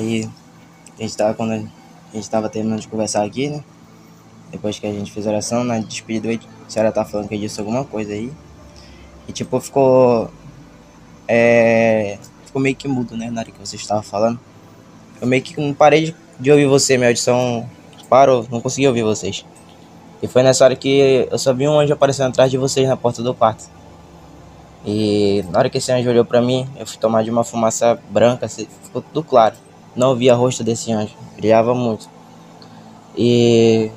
Aí quando a gente tava terminando de conversar aqui, né? Depois que a gente fez a oração, na despedida, a senhora tá falando que disse alguma coisa aí. E tipo, ficou meio que mudo, né? Na hora que você estava falando. Eu meio que não parei de ouvir você, minha audição parou, não consegui ouvir vocês. E foi nessa hora que eu só vi um anjo aparecendo atrás de vocês na porta do quarto. E na hora que esse anjo olhou pra mim, eu fui tomar de uma fumaça branca, ficou tudo claro. Não via o rosto desse anjo, brilhava muito. E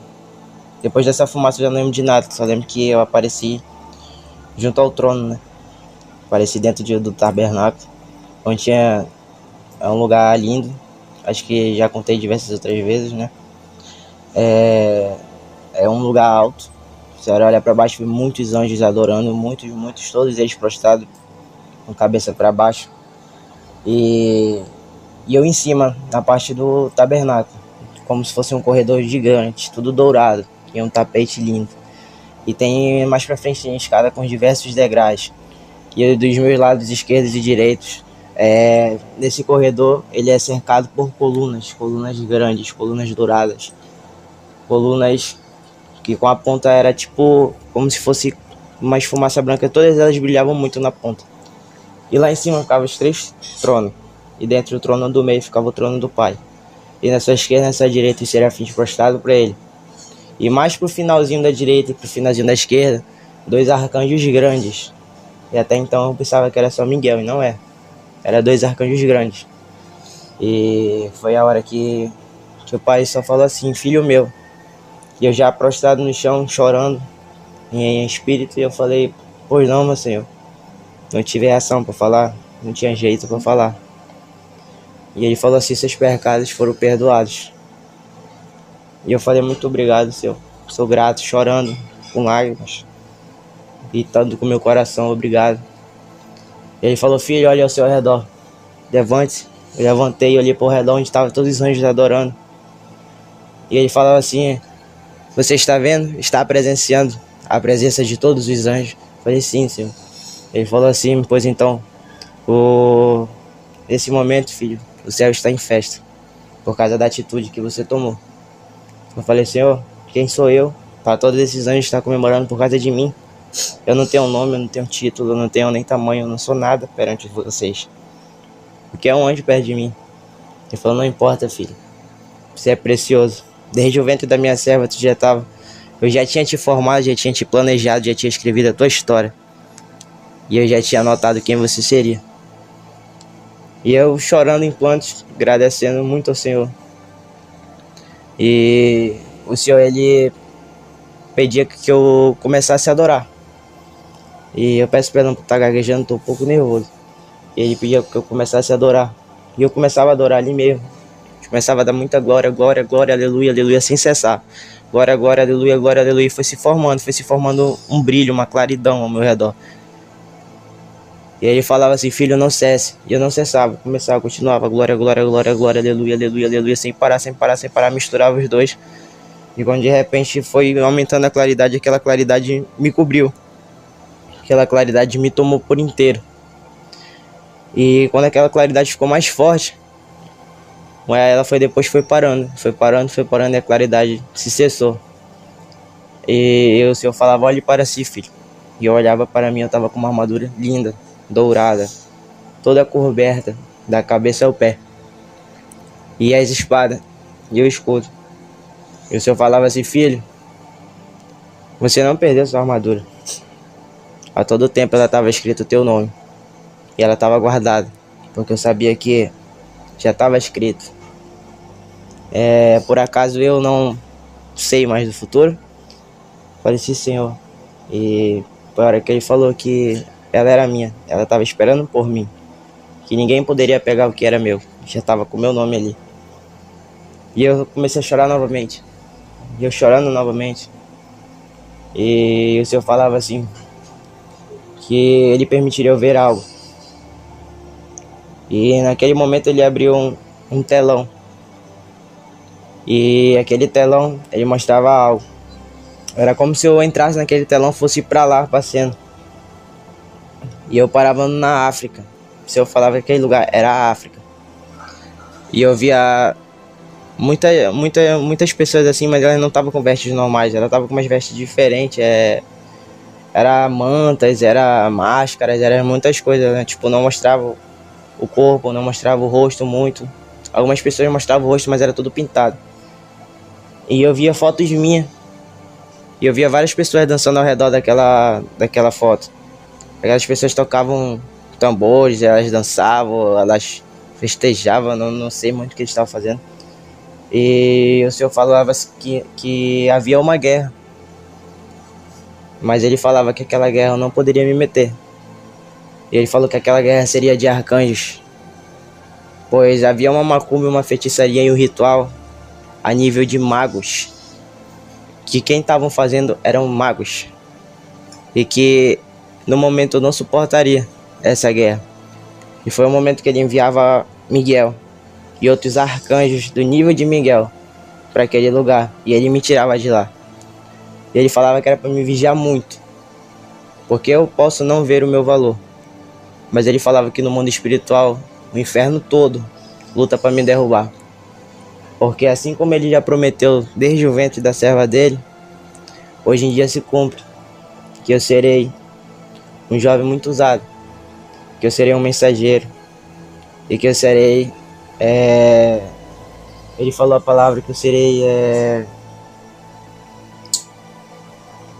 depois dessa fumaça eu já não lembro de nada, só lembro que eu apareci junto ao trono, né? Apareci dentro do tabernáculo, onde tinha um lugar lindo. Acho que já contei diversas outras vezes, né? É um lugar alto. A senhora olha para baixo, vê muitos anjos adorando, muitos, todos eles prostrados, com cabeça para baixo. E eu em cima, na parte do tabernáculo, como se fosse um corredor gigante, tudo dourado, e um tapete lindo. E tem mais pra frente tem escada com diversos degraus. E dos meus lados esquerdos e direitos, nesse corredor, ele é cercado por colunas grandes, colunas douradas. Colunas que com a ponta era tipo, como se fosse uma fumaça branca, todas elas brilhavam muito na ponta. E lá em cima ficavam os 3 tronos, e dentro do trono do meio ficava o trono do Pai. E na sua esquerda e na sua direita os serafins prostrados para ele. E mais pro finalzinho da direita e pro finalzinho da esquerda, 2 arcanjos grandes. E até então eu pensava que era só Miguel, e não é. Era 2 arcanjos grandes. E foi a hora que o pai só falou assim: filho meu. E eu já prostrado no chão, chorando em espírito, e eu falei: pois não, meu senhor. Não tive reação para falar, não tinha jeito para falar. E ele falou assim: seus pecados foram perdoados. E eu falei: muito obrigado, senhor. Sou grato, chorando, com lágrimas, gritando com meu coração: obrigado. E ele falou: filho, olha ao seu redor, levante-se. Eu levantei e olhei para o redor onde estavam todos os anjos adorando. E ele falava assim: você está vendo? Está presenciando a presença de todos os anjos? Eu falei: sim, senhor. Ele falou assim: pois então, nesse momento, filho, o céu está em festa, por causa da atitude que você tomou. Eu falei: senhor, quem sou eu para todos esses anjos estar comemorando por causa de mim? Eu não tenho nome, eu não tenho título, eu não tenho nem tamanho, eu não sou nada perante vocês. O que é um anjo perto de mim? Ele falou: não importa, filho, você é precioso. Desde o ventre da minha serva tu já estava. Eu já tinha te formado, já tinha te planejado, já tinha escrevido a tua história. E eu já tinha anotado quem você seria. E eu chorando em plantos, agradecendo muito ao Senhor. E o Senhor, ele pedia que eu começasse a adorar. E eu peço perdão por estar gaguejando, estou um pouco nervoso. E ele pedia que eu começasse a adorar. E eu começava a adorar ali mesmo. Eu começava a dar muita glória, glória, glória, aleluia, aleluia, sem cessar. Glória, glória, aleluia, glória, aleluia. E foi se formando um brilho, uma claridão ao meu redor. E aí ele falava assim: filho, não cesse. E eu não cessava, começava, continuava, glória, glória, glória, glória, aleluia, aleluia, aleluia, sem parar, sem parar, sem parar, misturava os dois. E quando de repente foi aumentando a claridade, aquela claridade me cobriu. Aquela claridade me tomou por inteiro. E quando aquela claridade ficou mais forte, ela foi parando, e a claridade se cessou. E o Senhor falava: olhe para si, filho. E eu olhava para mim, eu estava com uma armadura linda, dourada, toda coberta, da cabeça ao pé. E as espadas, e o escudo. E o Senhor falava assim: filho, você não perdeu sua armadura. A todo tempo ela estava escrito o teu nome. E ela estava guardada, porque eu sabia que já estava escrito. Por acaso eu não sei mais do futuro? Falei: sim, Senhor. E foi a hora que ele falou que ela era minha, ela estava esperando por mim, que ninguém poderia pegar o que era meu, já estava com o meu nome ali. E eu comecei a chorar novamente, e eu chorando novamente. E o Senhor falava assim, que ele permitiria eu ver algo. E naquele momento ele abriu um telão, e aquele telão, ele mostrava algo. Era como se eu entrasse naquele telão, fosse pra lá, passeando. E eu parava na África. Se eu falava que aquele lugar era a África. E eu via muitas pessoas assim, mas elas não estavam com vestes normais, elas estavam com umas vestes diferentes, era mantas, era máscaras, era muitas coisas, né? Tipo, não mostrava o corpo, não mostrava o rosto muito. Algumas pessoas mostravam o rosto, mas era tudo pintado. E eu via fotos minhas. E eu via várias pessoas dançando ao redor daquela foto. Aquelas pessoas tocavam tambores, elas dançavam, elas festejavam, não sei muito o que eles estavam fazendo. E o Senhor falava que havia uma guerra. Mas ele falava que aquela guerra eu não poderia me meter. E ele falou que aquela guerra seria de arcanjos. Pois havia uma macumba, uma feitiçaria e um ritual a nível de magos. Que quem estavam fazendo eram magos. E que no momento eu não suportaria essa guerra. E foi o momento que ele enviava Miguel e outros arcanjos do nível de Miguel para aquele lugar. E ele me tirava de lá. E ele falava que era para me vigiar muito, porque eu posso não ver o meu valor. Mas ele falava que no mundo espiritual, o inferno todo luta para me derrubar. Porque assim como ele já prometeu desde o ventre da serva dele, hoje em dia se cumpre que eu serei um jovem muito usado, que eu serei um mensageiro e que eu serei... Ele falou a palavra que eu serei...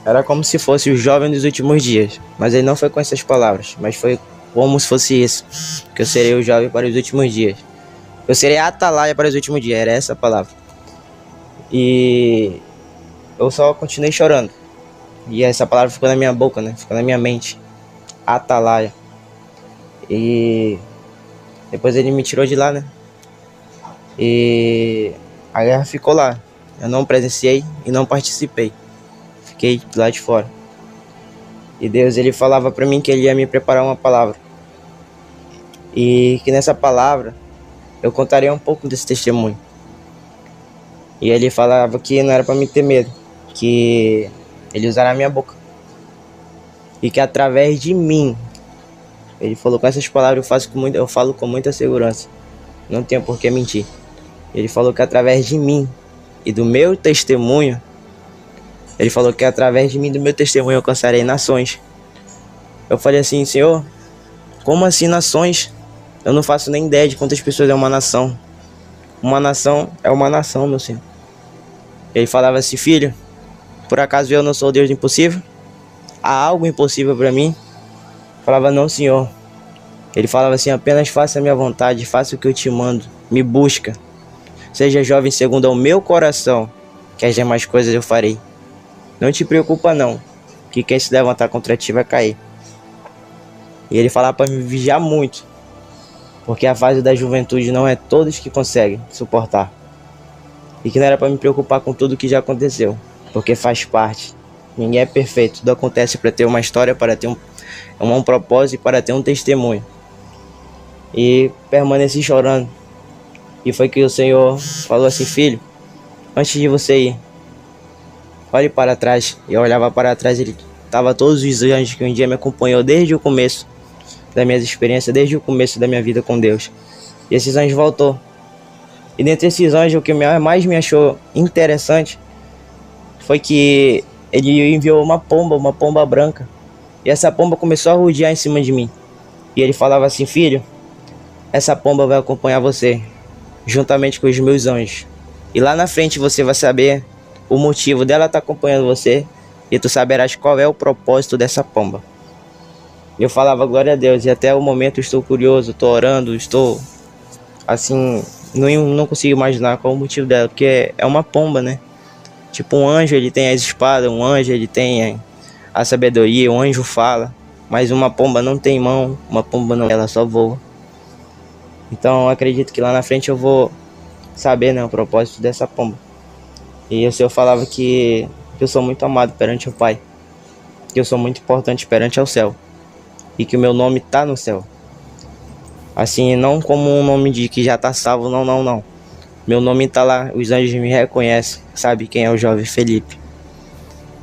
Era como se fosse o jovem dos últimos dias, mas ele não foi com essas palavras, mas foi como se fosse isso, que eu serei o jovem para os últimos dias. Eu serei a atalaia para os últimos dias, era essa a palavra. E eu só continuei chorando. E essa palavra ficou na minha boca, né? Ficou na minha mente. Atalaia. E depois ele me tirou de lá, né? E a guerra ficou lá. Eu não presenciei e não participei. Fiquei lá de fora. E Deus, ele falava para mim que ele ia me preparar uma palavra. E que nessa palavra eu contaria um pouco desse testemunho. E ele falava que não era para mim ter medo, que ele usará a minha boca. E que através de mim, ele falou com essas palavras, eu falo com muita segurança. Não tenho por que mentir. Ele falou que através de mim e do meu testemunho, ele falou que através de mim e do meu testemunho eu alcançarei nações. Eu falei assim, Senhor, como assim nações? Eu não faço nem ideia de quantas pessoas é uma nação. Uma nação é uma nação, meu Senhor. Ele falava assim, filho, por acaso eu não sou o Deus do impossível? Há algo impossível para mim? Eu falava, não, Senhor. Ele falava assim, apenas faça a minha vontade, faça o que eu te mando, me busca. Seja jovem segundo ao meu coração, que as demais coisas eu farei. Não te preocupa não, que quem se levantar contra ti vai cair. E ele falava para me vigiar muito, porque a fase da juventude não é todos que conseguem suportar. E que não era para me preocupar com tudo que já aconteceu, porque faz parte. Ninguém é perfeito, tudo acontece para ter uma história, para ter um propósito e para ter um testemunho. E permaneci chorando. E foi que o Senhor falou assim, filho, antes de você ir, olhe para trás. E eu olhava para trás, ele estava todos os anjos que um dia me acompanhou desde o começo das minhas experiências, desde o começo da minha vida com Deus. E esses anjos voltou. E dentre esses anjos, o que mais me achou interessante foi que ele enviou uma pomba branca. E essa pomba começou a rodear em cima de mim. E ele falava assim, filho, essa pomba vai acompanhar você, juntamente com os meus anjos. E lá na frente você vai saber o motivo dela estar acompanhando você. E tu saberás qual é o propósito dessa pomba. Eu falava, glória a Deus. E até o momento estou curioso, estou orando, estou assim, não consigo imaginar qual o motivo dela. Porque é uma pomba, né? Tipo um anjo, ele tem as espadas, um anjo, ele tem a sabedoria, um anjo fala. Mas uma pomba não tem mão, uma pomba não, ela só voa. Então eu acredito que lá na frente eu vou saber, né, o propósito dessa pomba. E o Senhor falava que eu sou muito amado perante o Pai, que eu sou muito importante perante ao céu, e que o meu nome está no céu. Assim, não como um nome de que já está salvo, não. Meu nome está lá, os anjos me reconhecem, sabe quem é o jovem Felipe.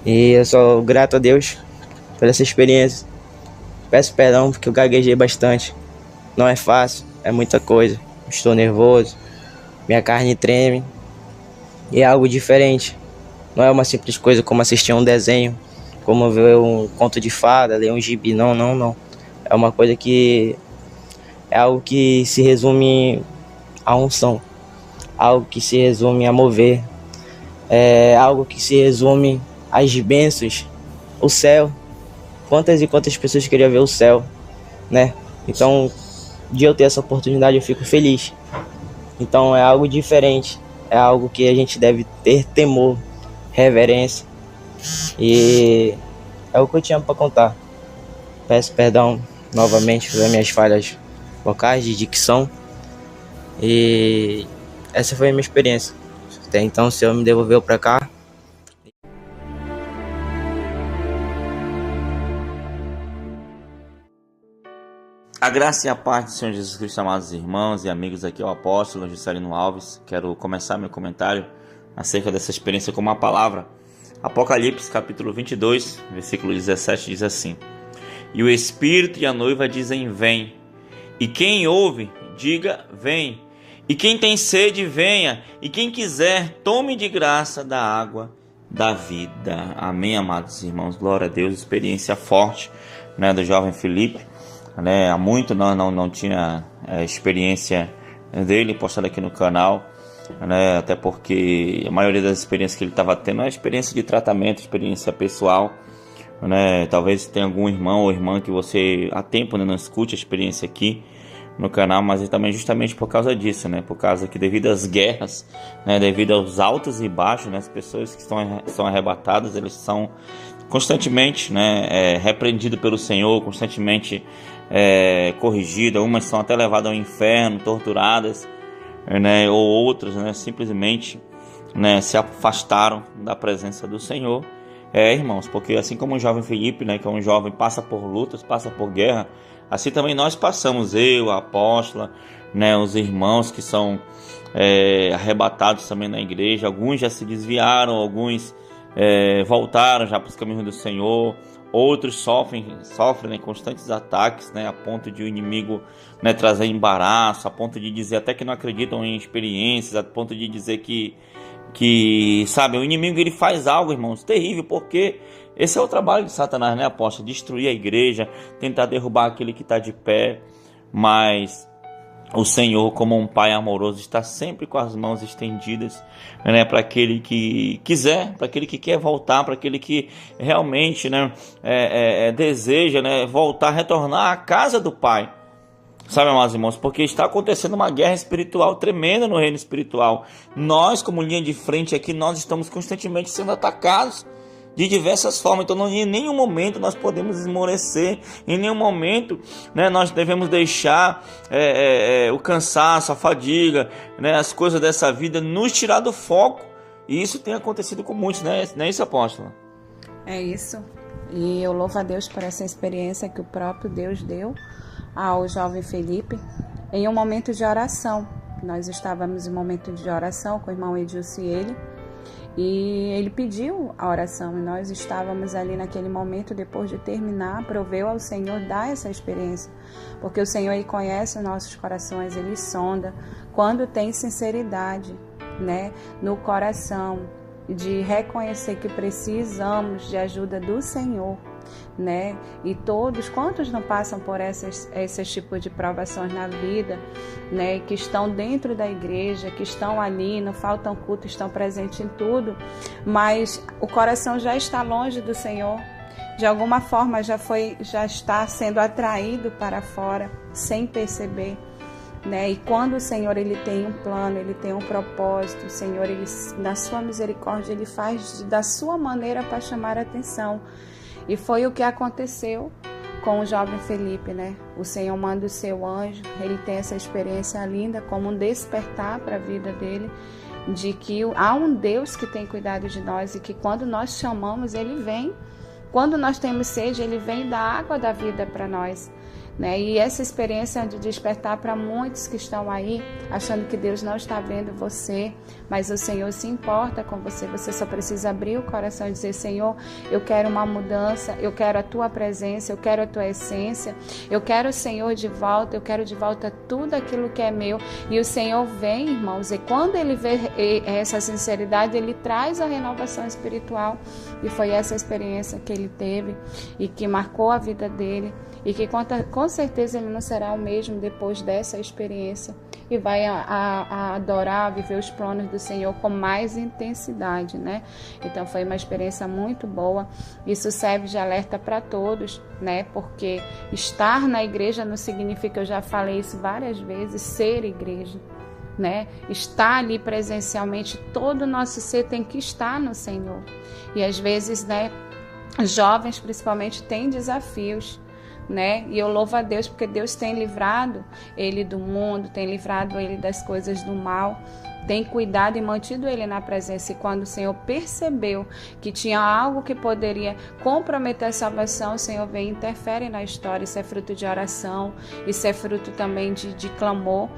E eu sou grato a Deus por essa experiência. Peço perdão porque eu gaguejei bastante. Não é fácil, é muita coisa. Estou nervoso, minha carne treme. E é algo diferente. Não é uma simples coisa como assistir a um desenho, como ver um conto de fada, ler um gibi. Não, não, não. É uma coisa que... é algo que se resume à unção. Algo que se resume a mover. É algo que se resume às bênçãos. O céu. Quantas e quantas pessoas queriam ver o céu, né? Então, de eu ter essa oportunidade, eu fico feliz. Então, é algo diferente. É algo que a gente deve ter temor, reverência. E é o que eu tinha para contar. Peço perdão novamente pelas minhas falhas vocais, de dicção. E essa foi a minha experiência. Até então, o Senhor me devolveu para cá. A graça e a paz do Senhor Jesus Cristo, amados irmãos e amigos, aqui é o apóstolo Juscelino Alves. Quero começar meu comentário acerca dessa experiência com uma palavra. Apocalipse, capítulo 22, versículo 17, diz assim: E o Espírito e a noiva dizem, vem. E quem ouve, diga, vem. E quem tem sede, venha. E quem quiser, tome de graça da água da vida. Amém, amados irmãos. Glória a Deus. Experiência forte, né, do jovem Felipe. Há muito não tinha experiência dele postada aqui no canal, até porque a maioria das experiências que ele estava tendo é experiência de tratamento, experiência pessoal, talvez tenha algum irmão ou irmã que você há tempo não escute a experiência aqui no canal, mas também justamente por causa disso, por causa que devido às guerras, devido aos altos e baixos, as pessoas que são arrebatadas, eles são constantemente repreendidos pelo Senhor, constantemente corrigidas, umas são até levadas ao inferno, torturadas, ou outras simplesmente se afastaram da presença do Senhor. Irmãos, porque assim como o jovem Felipe, que é um jovem, passa por lutas, passa por guerra, assim também nós passamos, eu, a apóstola, os irmãos que são arrebatados também na igreja. Alguns já se desviaram, alguns voltaram já para os caminhos do Senhor, outros sofrem constantes ataques, a ponto de o inimigo trazer embaraço, a ponto de dizer até que não acreditam em experiências, a ponto de dizer que sabe, o inimigo ele faz algo, irmãos, terrível, porque esse é o trabalho de Satanás, apóstolo? Destruir a igreja, tentar derrubar aquele que está de pé. Mas o Senhor, como um pai amoroso, está sempre com as mãos estendidas, para aquele que quiser, para aquele que quer voltar, para aquele que realmente deseja voltar, retornar à casa do Pai. Sabe, amados irmãos, porque está acontecendo uma guerra espiritual tremenda no reino espiritual. Nós, como linha de frente aqui, nós estamos constantemente sendo atacados de diversas formas. Então, em nenhum momento nós podemos esmorecer, em nenhum momento nós devemos deixar o cansaço, a fadiga, as coisas dessa vida nos tirar do foco. E isso tem acontecido com muitos, não é isso, apóstolo? É isso. E eu louvo a Deus por essa experiência que o próprio Deus deu ao jovem Felipe em um momento de oração. Nós estávamos em um momento de oração com o irmão Edilson e ele pediu a oração e nós estávamos ali naquele momento, depois de terminar, proveu ao Senhor dar essa experiência, porque o Senhor ele conhece os nossos corações, ele sonda quando tem sinceridade no coração, de reconhecer que precisamos de ajuda do Senhor. E todos, quantos não passam por esses tipos de provações na vida, que estão dentro da igreja, que estão ali, não faltam culto, estão presentes em tudo, mas o coração já está longe do Senhor, de alguma forma já está sendo atraído para fora, sem perceber. E quando o Senhor ele tem um plano, ele tem um propósito, o Senhor ele, na sua misericórdia, ele faz da sua maneira para chamar a atenção. E foi o que aconteceu com o jovem Felipe, O Senhor manda o seu anjo, ele tem essa experiência linda, como um despertar para a vida dele, de que há um Deus que tem cuidado de nós e que quando nós chamamos, ele vem. Quando nós temos sede, ele vem dar água da vida para nós, né? E essa experiência de despertar para muitos que estão aí, achando que Deus não está vendo você, mas o Senhor se importa com você. Você só precisa abrir o coração e dizer: Senhor, eu quero uma mudança, eu quero a Tua presença, eu quero a Tua essência, eu quero o Senhor de volta, eu quero de volta tudo aquilo que é meu. E o Senhor vem, irmãos, e quando Ele vê essa sinceridade, Ele traz a renovação espiritual. E foi essa experiência que ele teve e que marcou a vida dele, e que com certeza ele não será o mesmo depois dessa experiência, e vai a adorar, viver os planos do Senhor com mais intensidade, né? Então foi uma experiência muito boa. Isso serve de alerta para todos, né? Porque estar na igreja não significa, eu já falei isso várias vezes, ser igreja, né? Estar ali presencialmente, todo o nosso ser tem que estar no Senhor. E às vezes, né, jovens principalmente têm desafios, né? E eu louvo a Deus porque Deus tem livrado ele do mundo, tem livrado ele das coisas do mal, tem cuidado e mantido ele na presença. E quando o Senhor percebeu que tinha algo que poderia comprometer a salvação, o Senhor vem e interfere na história. Isso é fruto de oração, isso é fruto também de clamor.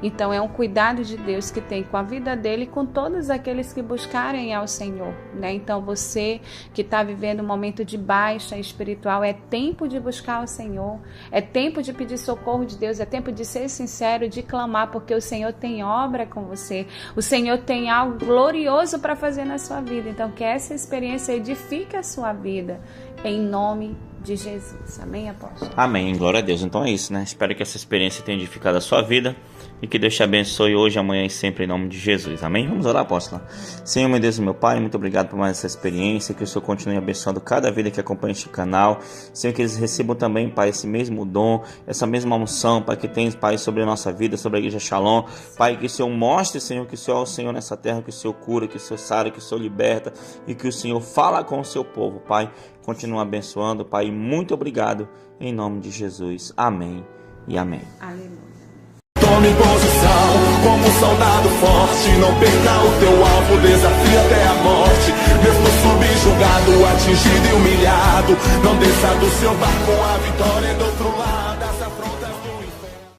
Então é um cuidado de Deus que tem com a vida dele e com todos aqueles que buscarem ao Senhor, né? Então você que está vivendo um momento de baixa espiritual, é tempo de buscar o Senhor, é tempo de pedir socorro de Deus, é tempo de ser sincero, de clamar, porque o Senhor tem obra com você. O Senhor tem algo glorioso para fazer na sua vida. Então que essa experiência edifique a sua vida, em nome de Jesus. Amém, apóstolo? Amém, glória a Deus. Então é isso, né? Espero que essa experiência tenha edificado a sua vida e que Deus te abençoe hoje, amanhã e sempre em nome de Jesus. Amém? Vamos orar, apóstolo. Senhor, meu Deus e meu Pai, muito obrigado por mais essa experiência, que o Senhor continue abençoando cada vida que acompanha este canal. Senhor, que eles recebam também, Pai, esse mesmo dom, essa mesma unção, Pai, que tem, Pai, sobre a nossa vida, sobre a Igreja Shalom. Pai, que o Senhor mostre, Senhor, que o Senhor é o Senhor nessa terra, que o Senhor cura, que o Senhor sara, que o Senhor liberta e que o Senhor fala com o seu povo, Pai. Continua abençoando, Pai, muito obrigado, em nome de Jesus. Amém e amém. Aleluia. Tome posição como um soldado forte. Não perca o teu alvo, desafie até a morte. Mesmo subjugado, atingido e humilhado, não desça do seu barco, a vitória é do outro lado.